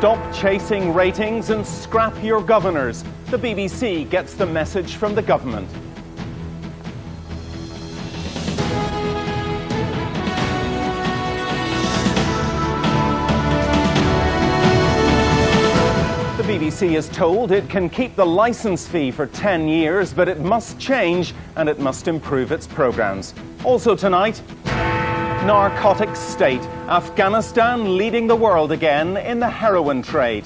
Stop chasing ratings and scrap your governors. The BBC gets the message from the government. The BBC is told it can keep the licence fee for 10 years, but it must change and it must improve its programmes. Also tonight, narcotics state. Afghanistan leading the world again in the heroin trade.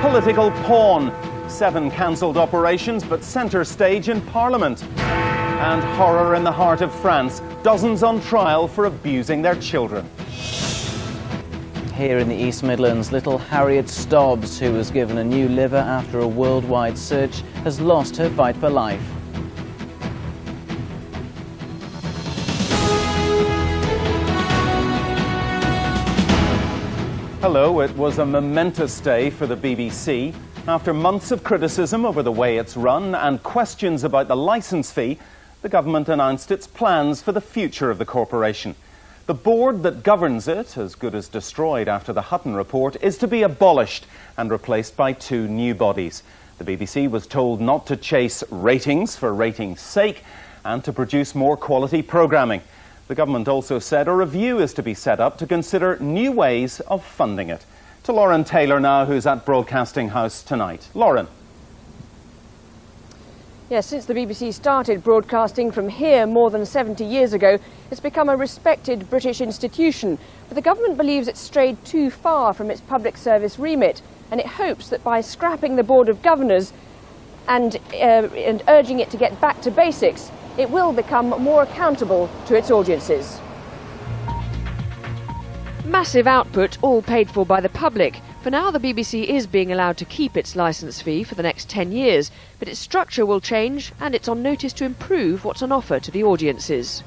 Political pawn. 7 cancelled operations but centre stage in Parliament. And horror in the heart of France. Dozens on trial for abusing their children. Here in the East Midlands, little Harriet Stobbs, who was given a new liver after a worldwide search, has lost her fight for life. Hello, it was a momentous day for the BBC. After months of criticism over the way it's run and questions about the licence fee, the government announced its plans for the future of the corporation. The board that governs it, as good as destroyed after the Hutton report, is to be abolished and replaced by 2 new bodies. The BBC was told not to chase ratings for ratings' sake and to produce more quality programming. The government also said a review is to be set up to consider new ways of funding it. To Lauren Taylor now, who's at Broadcasting House tonight. Lauren. Yes, since the BBC started broadcasting from here more than 70 years ago, it's become a respected British institution. But the government believes it's strayed too far from its public service remit, and it hopes that by scrapping the Board of Governors and urging it to get back to basics, it will become more accountable to its audiences. Massive output, all paid for by the public. For now, the BBC is being allowed to keep its licence fee for the next 10 years, but its structure will change and it's on notice to improve what's on offer to the audiences.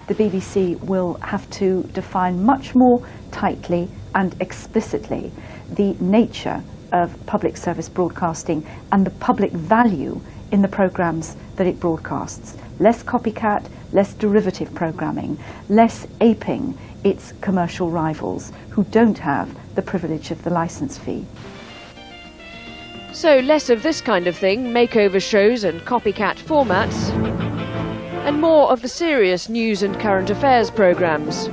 The BBC will have to define much more tightly and explicitly the nature of public service broadcasting and the public value in the programmes that it broadcasts. Less copycat, less derivative programming, less aping its commercial rivals who don't have the privilege of the licence fee. So less of this kind of thing, makeover shows and copycat formats, and more of the serious news and current affairs programmes.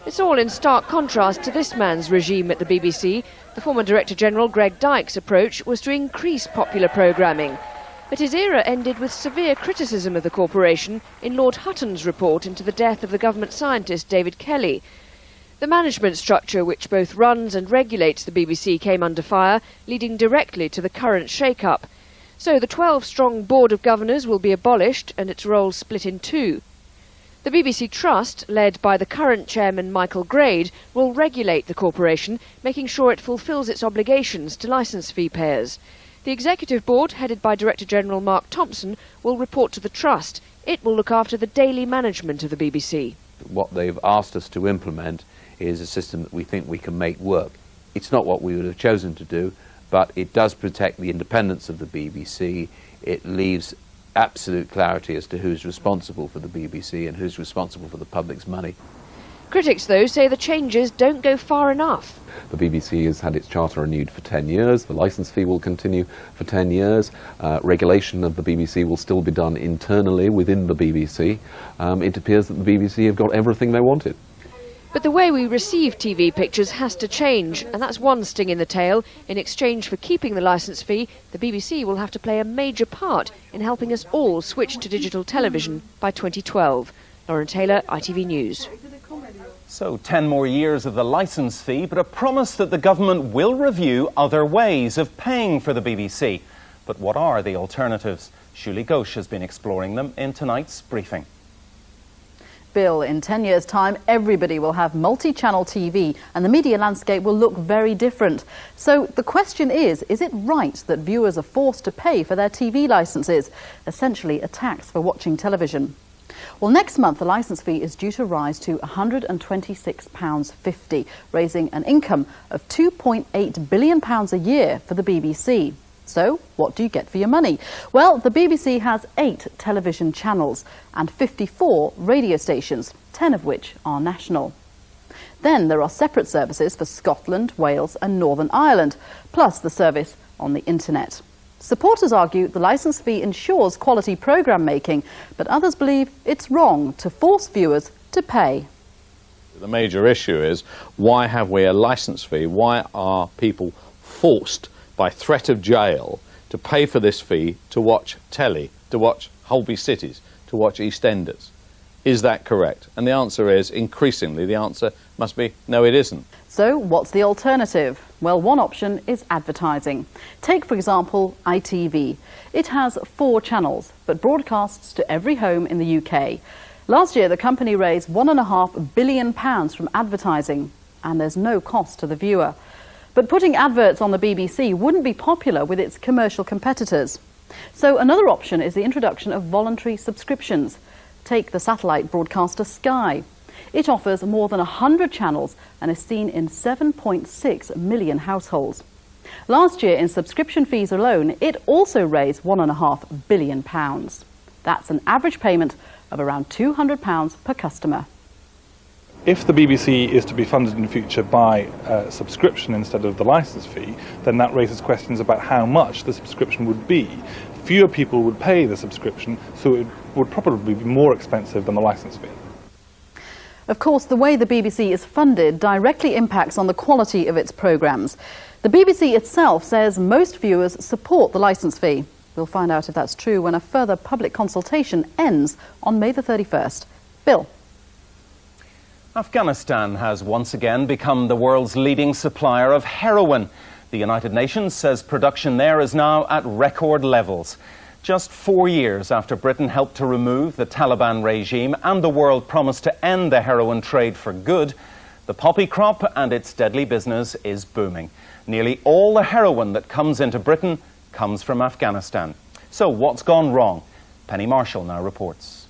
It's all in stark contrast to this man's regime at the BBC. The former Director General Greg Dyke's approach was to increase popular programming. But his era ended with severe criticism of the corporation in Lord Hutton's report into the death of the government scientist David Kelly. The management structure which both runs and regulates the BBC came under fire, leading directly to the current shake-up. So the 12-strong Board of Governors will be abolished and its role split in 2. The BBC Trust, led by the current chairman Michael Grade, will regulate the corporation, making sure it fulfils its obligations to licence fee payers. The Executive Board, headed by Director General Mark Thompson, will report to the Trust. It will look after the daily management of the BBC. What they've asked us to implement is a system that we think we can make work. It's not what we would have chosen to do, but it does protect the independence of the BBC. It leaves absolute clarity as to who's responsible for the BBC and who's responsible for the public's money. Critics, though, say the changes don't go far enough. The BBC has had its charter renewed for 10 years. The licence fee will continue for 10 years. Regulation of the BBC will still be done internally within the BBC. It appears that the BBC have got everything they wanted. But the way we receive TV pictures has to change, and that's one sting in the tail. In exchange for keeping the licence fee, the BBC will have to play a major part in helping us all switch to digital television by 2012. Lauren Taylor, ITV News. So 10 more years of the licence fee, but a promise that the government will review other ways of paying for the BBC. But what are the alternatives? Julie Ghosh has been exploring them in tonight's briefing. Bill, in 10 years' time, everybody will have multi-channel TV and the media landscape will look very different. So the question is it right that viewers are forced to pay for their TV licences, essentially a tax for watching television? Well, next month the licence fee is due to rise to £126.50, raising an income of £2.8 billion a year for the BBC. So, what do you get for your money? Well, the BBC has 8 television channels and 54 radio stations, 10 of which are national. Then there are separate services for Scotland, Wales and Northern Ireland, plus the service on the internet. Supporters argue the licence fee ensures quality programme making, but others believe it's wrong to force viewers to pay. The major issue is, why have we a licence fee? Why are people forced by threat of jail to pay for this fee to watch telly, to watch Holby Cities, to watch EastEnders? Is that correct? And the answer is, increasingly, the answer must be, no, it isn't. So what's the alternative? Well, one option is advertising. Take, for example, ITV. It has 4 channels, but broadcasts to every home in the UK. Last year, the company raised £1.5 billion from advertising, and there's no cost to the viewer. But putting adverts on the BBC wouldn't be popular with its commercial competitors. So another option is the introduction of voluntary subscriptions. Take the satellite broadcaster Sky. It offers more than 100 channels and is seen in 7.6 million households. Last year, in subscription fees alone, it also raised £1.5 billion. That's an average payment of around £200 per customer. If the BBC is to be funded in the future by subscription instead of the licence fee, then that raises questions about how much the subscription would be. Fewer people would pay the subscription, so it would probably be more expensive than the licence fee. Of course, the way the BBC is funded directly impacts on the quality of its programmes. The BBC itself says most viewers support the licence fee. We'll find out if that's true when a further public consultation ends on May the 31st. Bill. Afghanistan has once again become the world's leading supplier of heroin. The United Nations says production there is now at record levels. Just 4 years after Britain helped to remove the Taliban regime and the world promised to end the heroin trade for good, the poppy crop and its deadly business is booming. Nearly all the heroin that comes into Britain comes from Afghanistan. So what's gone wrong? Penny Marshall now reports.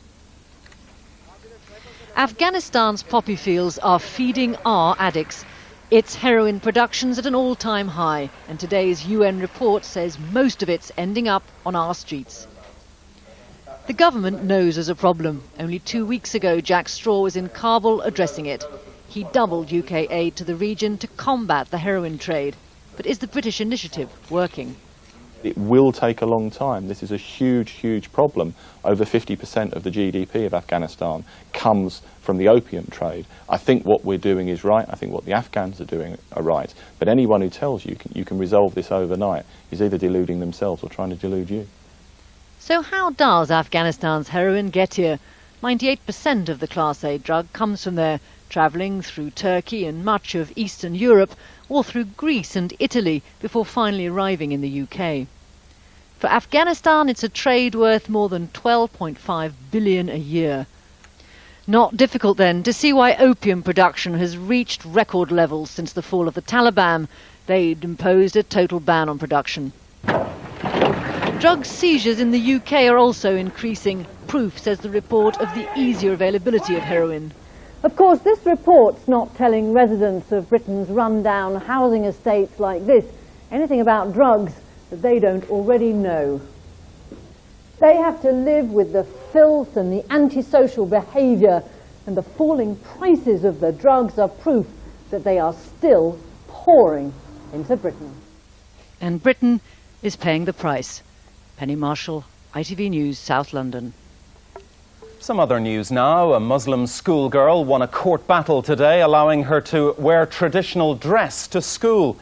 Afghanistan's poppy fields are feeding our addicts. Its heroin production's at an all-time high, and today's UN report says most of it's ending up on our streets. The government knows there's a problem. Only 2 weeks ago, Jack Straw was in Kabul addressing it. He doubled UK aid to the region to combat the heroin trade. But is the British initiative working? It will take a long time. This is a huge, huge problem. Over 50% of the GDP of Afghanistan comes from the opium trade. I think what we're doing is right. I think what the Afghans are doing are right. But anyone who tells you you can resolve this overnight is either deluding themselves or trying to delude you. So how does Afghanistan's heroin get here? 98% of the Class A drug comes from there, travelling through Turkey and much of Eastern Europe, or through Greece and Italy before finally arriving in the UK. For Afghanistan, it's a trade worth more than $12.5 billion a year. Not difficult then to see why opium production has reached record levels since the fall of the Taliban. They'd imposed a total ban on production. Drug seizures in the UK are also increasing. Proof, says the report, of the easier availability of heroin. Of course, this report's not telling residents of Britain's run-down housing estates like this anything about drugs that they don't already know. They have to live with the filth and the antisocial behaviour, and the falling prices of the drugs are proof that they are still pouring into Britain. And Britain is paying the price. Penny Marshall, ITV News, South London. Some other news now. A Muslim schoolgirl won a court battle today, allowing her to wear traditional dress to school.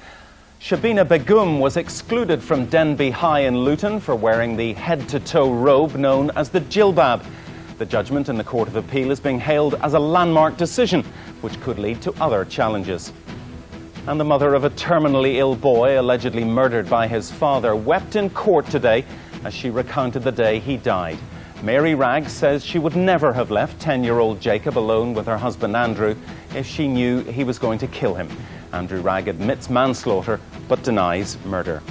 Shabina Begum was excluded from Denby High in Luton for wearing the head-to-toe robe known as the jilbab. The judgment in the Court of Appeal is being hailed as a landmark decision, which could lead to other challenges. And the mother of a terminally ill boy, allegedly murdered by his father, wept in court today as she recounted the day he died. Mary Ragg says she would never have left 10-year-old Jacob alone with her husband Andrew if she knew he was going to kill him. Andrew Ragg admits manslaughter but denies murder.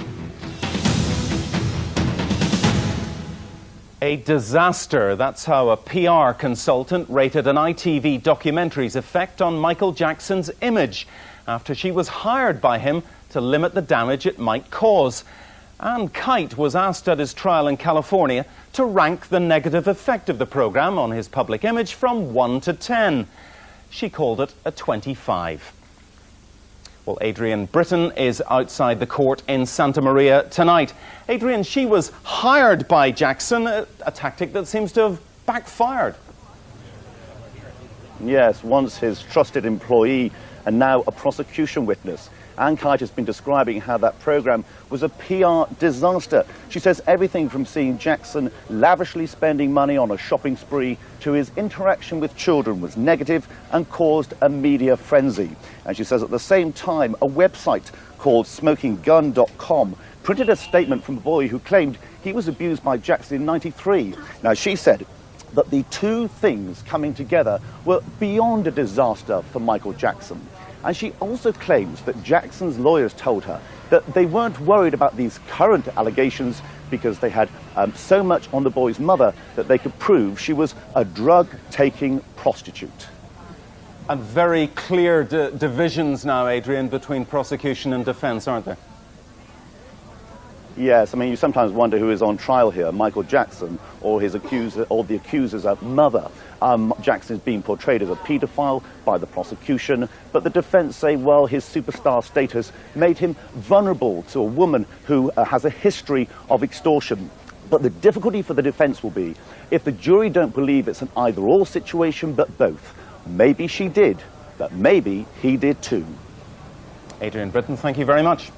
A disaster. That's how a PR consultant rated an ITV documentary's effect on Michael Jackson's image after she was hired by him to limit the damage it might cause. Anne Kite was asked at his trial in California to rank the negative effect of the programme on his public image from 1 to 10. She called it a 25. Well, Adrian Britton is outside the court in Santa Maria tonight. Adrian, she was hired by Jackson, a tactic that seems to have backfired. Yes, once his trusted employee and now a prosecution witness. Anne Kite has been describing how that programme was a PR disaster. She says everything from seeing Jackson lavishly spending money on a shopping spree to his interaction with children was negative and caused a media frenzy. And she says at the same time, a website called smokinggun.com printed a statement from a boy who claimed he was abused by Jackson in '93. Now, she said that the two things coming together were beyond a disaster for Michael Jackson. And she also claims that Jackson's lawyers told her that they weren't worried about these current allegations because they had so much on the boy's mother that they could prove she was a drug-taking prostitute. And very clear divisions now, Adrian, between prosecution and defence, aren't there? Yes, I mean, you sometimes wonder who is on trial here, Michael Jackson or his accuser, or the accuser's mother. Jackson is being portrayed as a paedophile by the prosecution, but the defence say, well, his superstar status made him vulnerable to a woman who has a history of extortion. But the difficulty for the defence will be if the jury don't believe it's an either-or situation, but both. Maybe she did, but maybe he did too. Adrian Britton, thank you very much.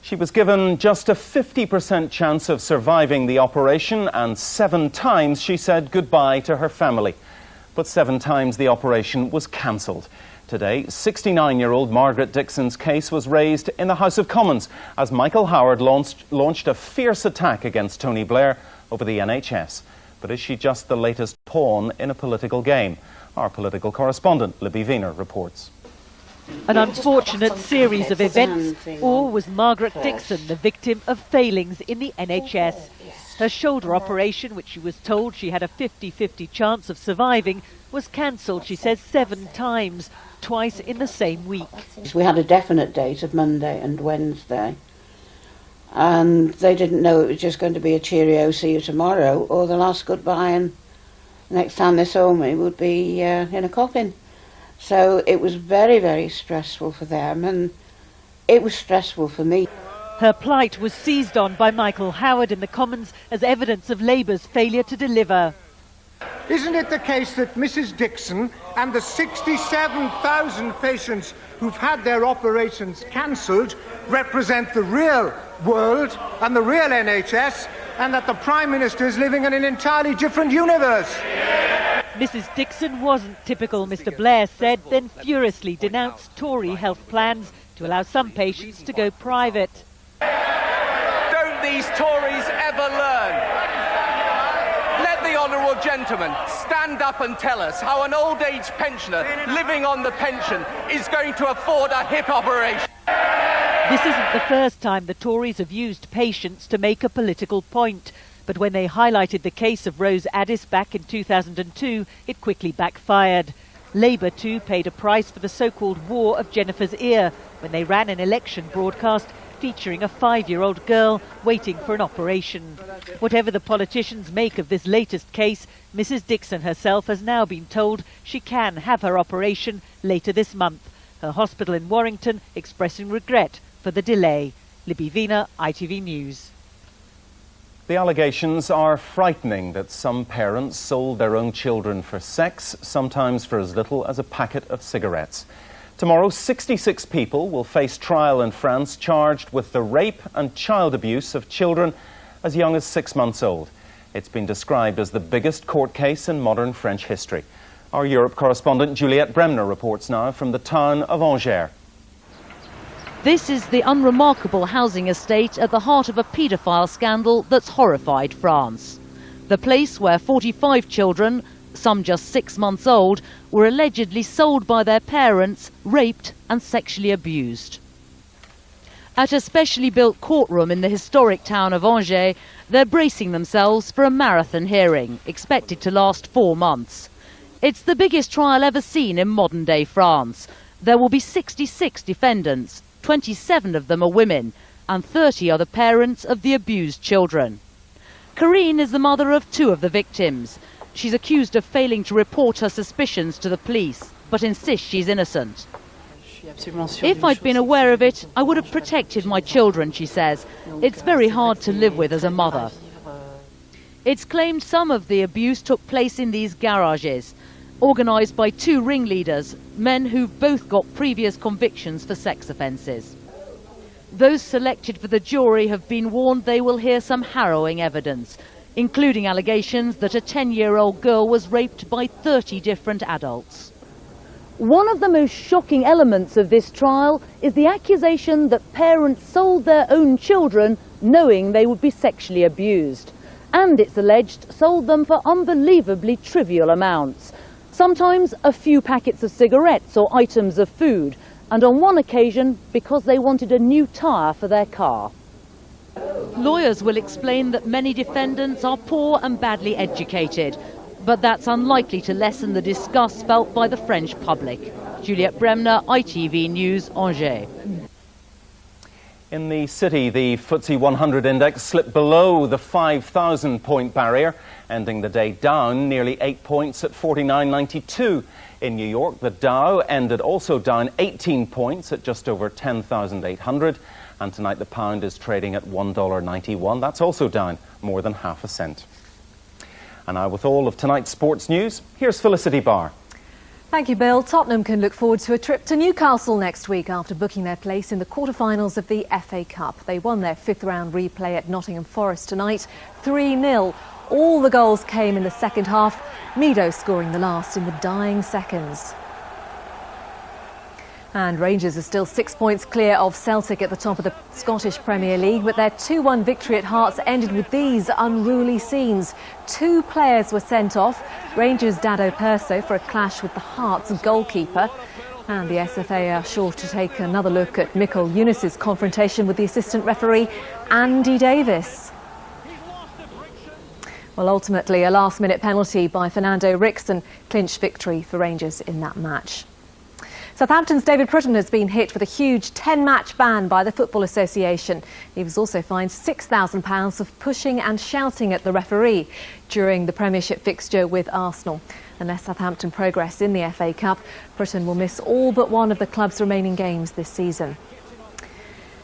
She was given just a 50% chance of surviving the operation, and 7 times she said goodbye to her family. But 7 times the operation was cancelled. Today, 69-year-old Margaret Dixon's case was raised in the House of Commons as Michael Howard launched a fierce attack against Tony Blair over the NHS. But is she just the latest pawn in a political game? Our political correspondent, Libby Wiener, reports. An unfortunate series of events, or was Margaret Dixon the victim of failings in the NHS? Her shoulder operation, which she was told she had a 50-50 chance of surviving, was cancelled, she says, 7 times, twice in the same week. We had a definite date of Monday and Wednesday, and they didn't know it was just going to be a cheerio, see you tomorrow, or the last goodbye, and next time they saw me would be in a coffin. So it was very, very stressful for them, and it was stressful for me. Her plight was seized on by Michael Howard in the Commons as evidence of Labour's failure to deliver. Isn't it the case that Mrs. Dixon and the 67,000 patients who've had their operations cancelled represent the real world and the real NHS, and that the Prime Minister is living in an entirely different universe? Mrs. Dixon wasn't typical, Mr. Blair said, then furiously denounced Tory health plans to allow some patients to go private. Don't these Tories ever learn? Let the honourable gentleman stand up and tell us how an old age pensioner living on the pension is going to afford a hip operation. This isn't the first time the Tories have used patients to make a political point. But when they highlighted the case of Rose Addis back in 2002, it quickly backfired. Labour, too, paid a price for the so-called War of Jennifer's Ear when they ran an election broadcast featuring a 5-year-old girl waiting for an operation. Whatever the politicians make of this latest case, Mrs. Dixon herself has now been told she can have her operation later this month. Her hospital in Warrington expressing regret for the delay. Libby Wiener, ITV News. The allegations are frightening that some parents sold their own children for sex, sometimes for as little as a packet of cigarettes. Tomorrow, 66 people will face trial in France charged with the rape and child abuse of children as young as 6 months old. It's been described as the biggest court case in modern French history. Our Europe correspondent Juliette Bremner reports now from the town of Angers. This is the unremarkable housing estate at the heart of a paedophile scandal that's horrified France. The place where 45 children, some just 6 months old, were allegedly sold by their parents, raped and sexually abused. At a specially built courtroom in the historic town of Angers, they're bracing themselves for a marathon hearing, expected to last 4 months. It's the biggest trial ever seen in modern-day France. There will be 66 defendants. 27 of them are women, and 30 are the parents of the abused children. Karine is the mother of 2 of the victims. She's accused of failing to report her suspicions to the police, but insists she's innocent. If I'd been aware of it, I would have protected my children, she says. It's very hard to live with as a mother. It's claimed some of the abuse took place in these garages, organised by two ringleaders, men who've both got previous convictions for sex offences. Those selected for the jury have been warned they will hear some harrowing evidence, including allegations that a 10-year-old girl was raped by 30 different adults. One of the most shocking elements of this trial is the accusation that parents sold their own children knowing they would be sexually abused. And it's alleged sold them for unbelievably trivial amounts. Sometimes a few packets of cigarettes or items of food, and on one occasion because they wanted a new tyre for their car. Lawyers will explain that many defendants are poor and badly educated, but that's unlikely to lessen the disgust felt by the French public. Juliette Bremner, ITV News, Angers. In the city, the FTSE 100 index slipped below the 5,000-point barrier, ending the day down nearly 8 points at 49.92. In New York, the Dow ended also down 18 points at just over 10,800. And tonight the pound is trading at $1.91. That's also down more than half a cent. And now with all of tonight's sports news, here's Felicity Barr. Thank you, Bill. Tottenham can look forward to a trip to Newcastle next week after booking their place in the quarter-finals of the FA Cup. They won their fifth-round replay at Nottingham Forest tonight, 3-0. All the goals came in the second half, Mido scoring the last in the dying seconds. And Rangers are still 6 points clear of Celtic at the top of the Scottish Premier League, but their 2-1 victory at Hearts ended with these unruly scenes. 2 players were sent off, Rangers' Dado Perso for a clash with the Hearts goalkeeper. And the SFA are sure to take another look at Mikkel Eunice's confrontation with the assistant referee, Andy Davis. Well, ultimately, a last-minute penalty by Fernando Rickson clinched victory for Rangers in that match. Southampton's David Prutton has been hit with a huge 10-match ban by the Football Association. He was also fined £6,000 for pushing and shouting at the referee during the Premiership fixture with Arsenal. Unless Southampton progress in the FA Cup, Prutton will miss all but one of the club's remaining games this season.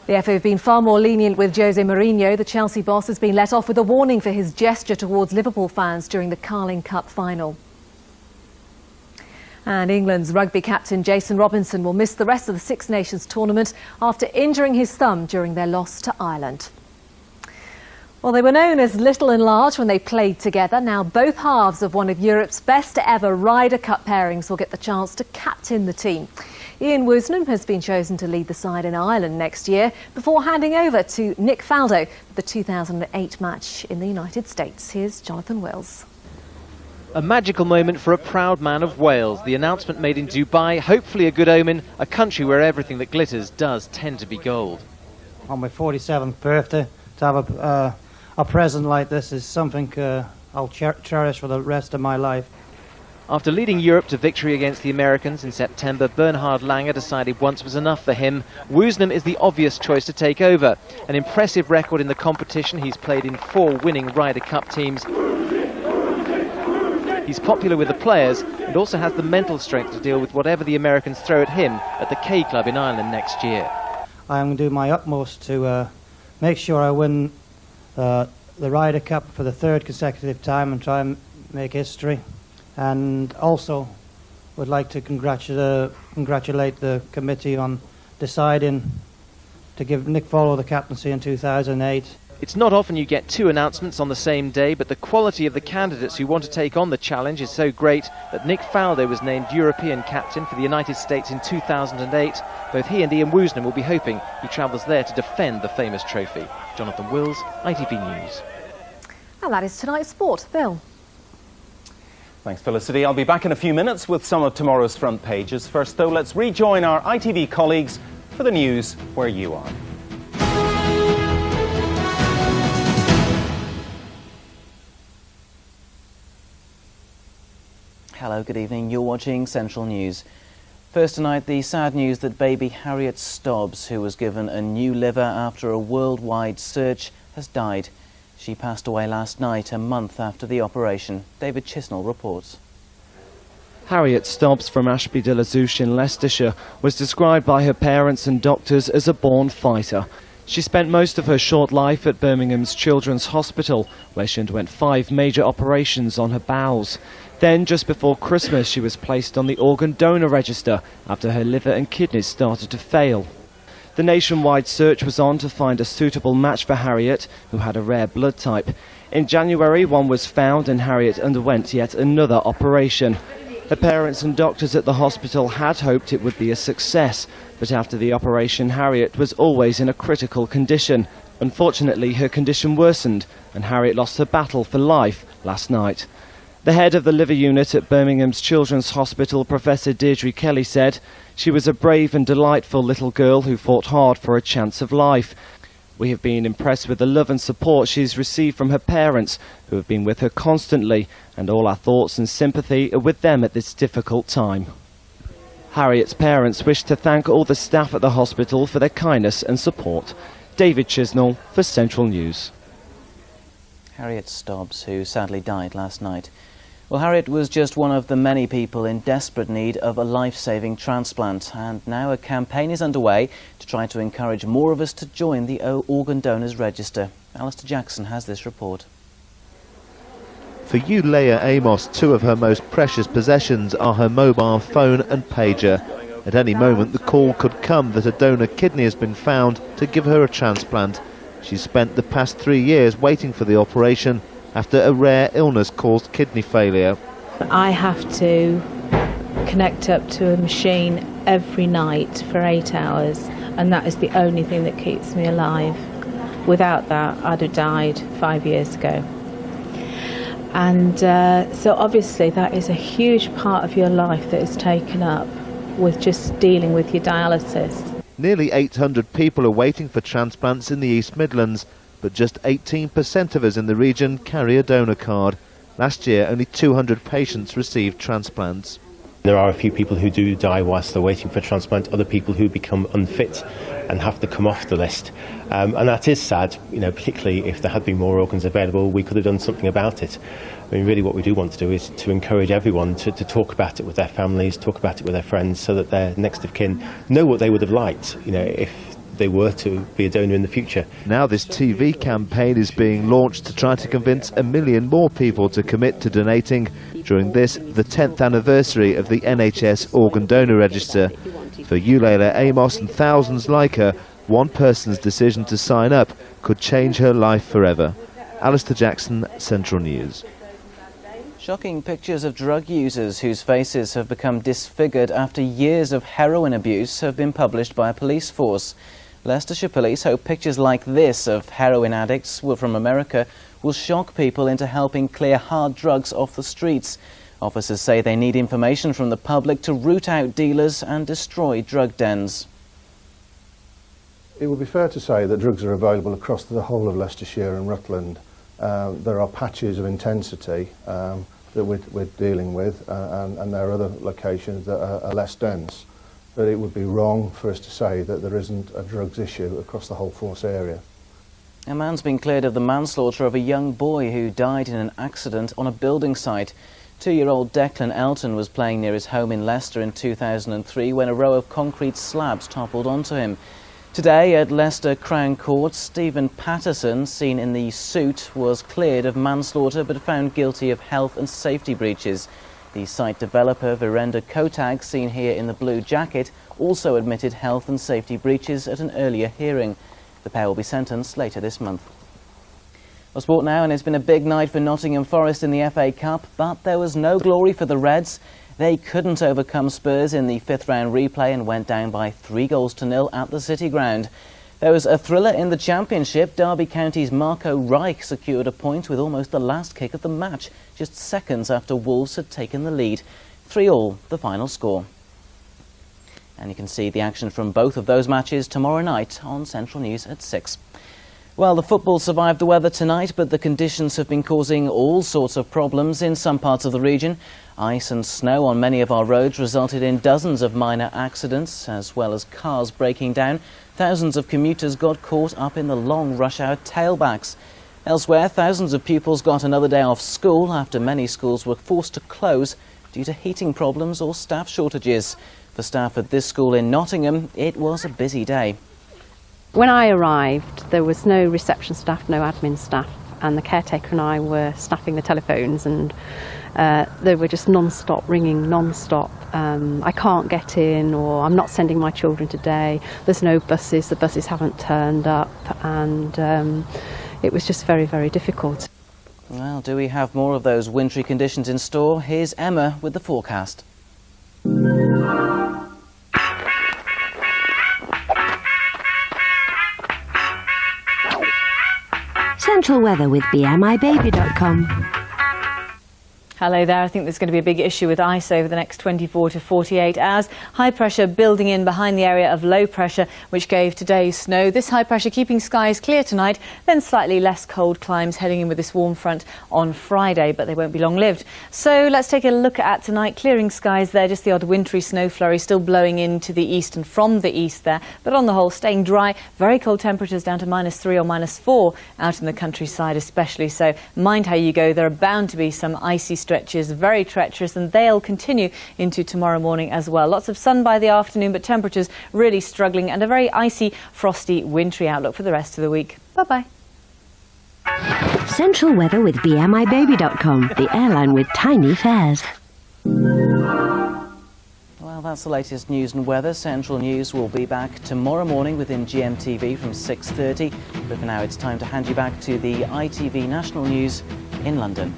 The FA have been far more lenient with Jose Mourinho. The Chelsea boss has been let off with a warning for his gesture towards Liverpool fans during the Carling Cup final. And England's rugby captain Jason Robinson will miss the rest of the Six Nations tournament after injuring his thumb during their loss to Ireland. Well, they were known as Little and Large when they played together. Now both halves of one of Europe's best ever Ryder Cup pairings will get the chance to captain the team. Ian Woosnam has been chosen to lead the side in Ireland next year before handing over to Nick Faldo for the 2008 match in the United States. Here's Jonathan Wills. A magical moment for a proud man of Wales. The announcement made in Dubai, hopefully a good omen, a country where everything that glitters does tend to be gold. On my 47th birthday, to have a present like this is something I'll cherish for the rest of my life. After leading Europe to victory against the Americans in September, Bernhard Langer decided once was enough for him. Woosnam is the obvious choice to take over. An impressive record in the competition. He's played in 4 winning Ryder Cup teams. He's popular with the players and also has the mental strength to deal with whatever the Americans throw at him at the K Club in Ireland next year. I'm going to do my utmost to make sure I win the Ryder Cup for the 3rd consecutive time and try and make history. And also would like to congratulate the committee on deciding to give Nick Faldo the captaincy in 2008. It's not often you get 2 announcements on the same day, but the quality of the candidates who want to take on the challenge is so great that Nick Faldo was named European captain for the United States in 2008. Both he and Ian Woosnam will be hoping he travels there to defend the famous trophy. Jonathan Wills, ITV News. And that is tonight's sport. Bill. Thanks, Felicity. I'll be back in a few minutes with some of tomorrow's front pages. First, though, let's rejoin our ITV colleagues for the news where you are. Hello, good evening. You're watching Central News. First tonight, the sad news that baby Harriet Stobbs, who was given a new liver after a worldwide search, has died. She passed away last night, a month after the operation. David Chisnell reports. Harriet Stobbs from Ashby de la Zouch in Leicestershire was described by her parents and doctors as a born fighter. She spent most of her short life at Birmingham's Children's Hospital, where she underwent 5 major operations on her bowels. Then, just before Christmas, she was placed on the organ donor register after her liver and kidneys started to fail. The nationwide search was on to find a suitable match for Harriet, who had a rare blood type. In January, one was found and Harriet underwent yet another operation. Her parents and doctors at the hospital had hoped it would be a success, but after the operation, Harriet was always in a critical condition. Unfortunately, her condition worsened and Harriet lost her battle for life last night. The head of the liver unit at Birmingham's Children's Hospital, Professor Deirdre Kelly, said she was a brave and delightful little girl who fought hard for a chance of life. We have been impressed with the love and support she has received from her parents, who have been with her constantly, and all our thoughts and sympathy are with them at this difficult time. Harriet's parents wish to thank all the staff at the hospital for their kindness and support. David Chisnell for Central News. Harriet Stobbs, who sadly died last night. Well, Harriet was just one of the many people in desperate need of a life-saving transplant, and now a campaign is underway to try to encourage more of us to join the organ donors register. Alistair Jackson has this report. For Eulalia Amos, 2 of her most precious possessions are her mobile phone and pager. At any moment the call could come that a donor kidney has been found to give her a transplant. She's spent the past 3 years waiting for the operation after a rare illness caused kidney failure. I have to connect up to a machine every night for 8 hours, and that is the only thing that keeps me alive. Without that, I'd have died 5 years ago. And so obviously that is a huge part of your life that is taken up with just dealing with your dialysis. Nearly 800 people are waiting for transplants in the East Midlands, but just 18% of us in the region carry a donor card. Last year, only 200 patients received transplants. There are a few people who do die whilst they're waiting for transplant, other people who become unfit and have to come off the list. And that is sad, particularly if there had been more organs available, we could have done something about it. I mean, really what we do want to do is to encourage everyone to talk about it with their families, talk about it with their friends, so that their next of kin know what they would have liked, if they were to be a donor in the future. Now this TV campaign is being launched to try to convince 1 million more people to commit to donating during this, the 10th anniversary of the NHS Organ Donor Register. For Eulalia Amos and thousands like her, one person's decision to sign up could change her life forever. Alistair Jackson, Central News. Shocking pictures of drug users whose faces have become disfigured after years of heroin abuse have been published by a police force. Leicestershire Police hope pictures like this of heroin addicts from America will shock people into helping clear hard drugs off the streets. Officers say they need information from the public to root out dealers and destroy drug dens. It would be fair to say that drugs are available across the whole of Leicestershire and Rutland. There are patches of intensity that we're dealing with, and there are other locations that are less dense. But it would be wrong for us to say that there isn't a drugs issue across the whole force area. A man's been cleared of the manslaughter of a young boy who died in an accident on a building site. 2-year-old Declan Elton was playing near his home in Leicester in 2003 when a row of concrete slabs toppled onto him. Today at Leicester Crown Court, Stephen Patterson, seen in the suit, was cleared of manslaughter but found guilty of health and safety breaches. The site developer Virender Kotag, seen here in the blue jacket, also admitted health and safety breaches at an earlier hearing. The pair will be sentenced later this month. Well, sport now, and it's been a big night for Nottingham Forest in the FA Cup, but there was no glory for the Reds. They couldn't overcome Spurs in the 5th round replay and went down by 3-0 at the City Ground. There was a thriller in the Championship. Derby County's Marco Reich secured a point with almost the last kick of the match, just seconds after Wolves had taken the lead. 3-3 the final score. And you can see the action from both of those matches tomorrow night on Central News at 6. Well, the football survived the weather tonight, but the conditions have been causing all sorts of problems in some parts of the region. Ice and snow on many of our roads resulted in dozens of minor accidents, as well as cars breaking down. Thousands of commuters got caught up in the long rush hour tailbacks. Elsewhere, thousands of pupils got another day off school after many schools were forced to close due to heating problems or staff shortages. For staff at this school in Nottingham, it was a busy day. When I arrived, there was no reception staff, no admin staff, and the caretaker and I were snapping the telephones, and they were just non-stop ringing, non-stop. I can't get in, or I'm not sending my children today. There's no buses, the buses haven't turned up, and it was just very, very difficult. Well, do we have more of those wintry conditions in store? Here's Emma with the forecast. Central weather with BMIBaby.com. Hello there. I think there's going to be a big issue with ice over the next 24 to 48 hours. High pressure building in behind the area of low pressure, which gave today's snow. This high pressure keeping skies clear tonight, then slightly less cold climbs heading in with this warm front on Friday, but they won't be long-lived. So let's take a look at tonight. Clearing skies there, just the odd wintry snow flurry still blowing into the east and from the east there, but on the whole staying dry. Very cold temperatures down to -3 or -4 out in the countryside especially, so mind how you go. There are bound to be some icy stretches, very treacherous, and they'll continue into tomorrow morning as well. Lots of sun by the afternoon, but temperatures really struggling, and a very icy, frosty, wintry outlook for the rest of the week. Bye-bye. Central weather with BMIBaby.com, the airline with tiny fares. Well, that's the latest news and weather. Central News will be back tomorrow morning within GMTV from 6:30. But for now, it's time to hand you back to the ITV National News in London.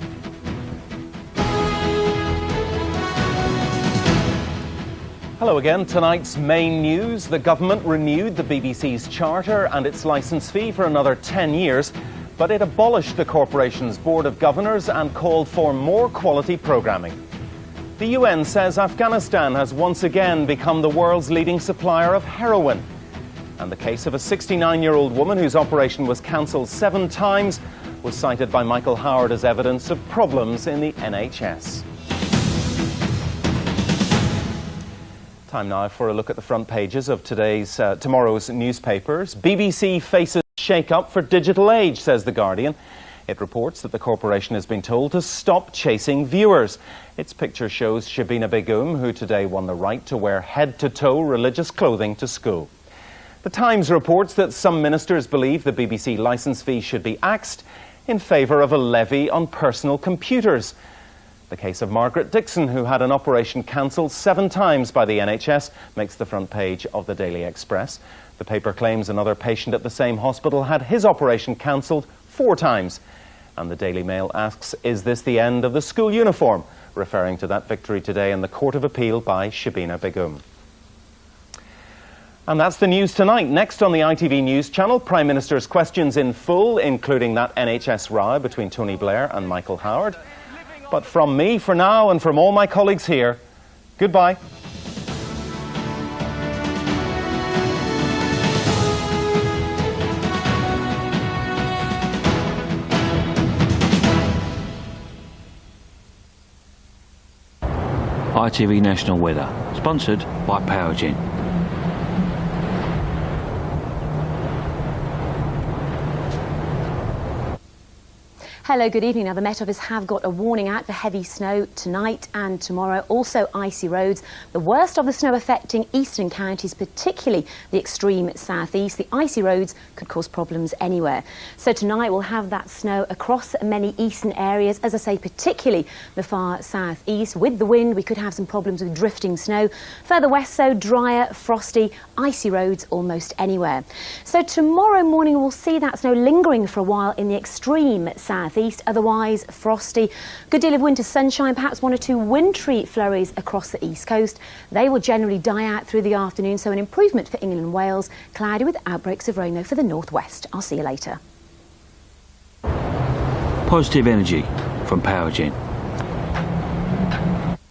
Hello again. Tonight's main news. The government renewed the BBC's charter and its licence fee for another 10 years, but it abolished the corporation's board of governors and called for more quality programming. The UN says Afghanistan has once again become the world's leading supplier of heroin. And the case of a 69-year-old woman whose operation was cancelled 7 times was cited by Michael Howard as evidence of problems in the NHS. Time now for a look at the front pages of tomorrow's newspapers. BBC faces shake-up for digital age, says The Guardian. It reports that the corporation has been told to stop chasing viewers. Its picture shows Shabina Begum, who today won the right to wear head-to-toe religious clothing to school. The Times reports that some ministers believe the BBC licence fee should be axed in favour of a levy on personal computers. The case of Margaret Dixon, who had an operation cancelled 7 times by the NHS, makes the front page of the Daily Express. The paper claims another patient at the same hospital had his operation cancelled 4 times. And the Daily Mail asks, is this the end of the school uniform? Referring to that victory today in the Court of Appeal by Shabina Begum. And that's the news tonight. Next on the ITV News channel, Prime Minister's questions in full, including that NHS row between Tony Blair and Michael Howard. But from me for now, and from all my colleagues here, goodbye. ITV National Weather, sponsored by Powergen. Hello, good evening. Now, the Met Office have got a warning out for heavy snow tonight and tomorrow. Also, icy roads. The worst of the snow affecting eastern counties, particularly the extreme southeast. The icy roads could cause problems anywhere. So tonight we'll have that snow across many eastern areas. As I say, particularly the far southeast. With the wind, we could have some problems with drifting snow. Further west, so drier, frosty, icy roads almost anywhere. So tomorrow morning we'll see that snow lingering for a while in the extreme southeast. Otherwise frosty. Good deal of winter sunshine, perhaps 1 or 2 wintry flurries across the east coast. They will generally die out through the afternoon, so an improvement for England and Wales. Cloudy with outbreaks of rain though for the northwest. I'll see you later. Positive energy from Powergen.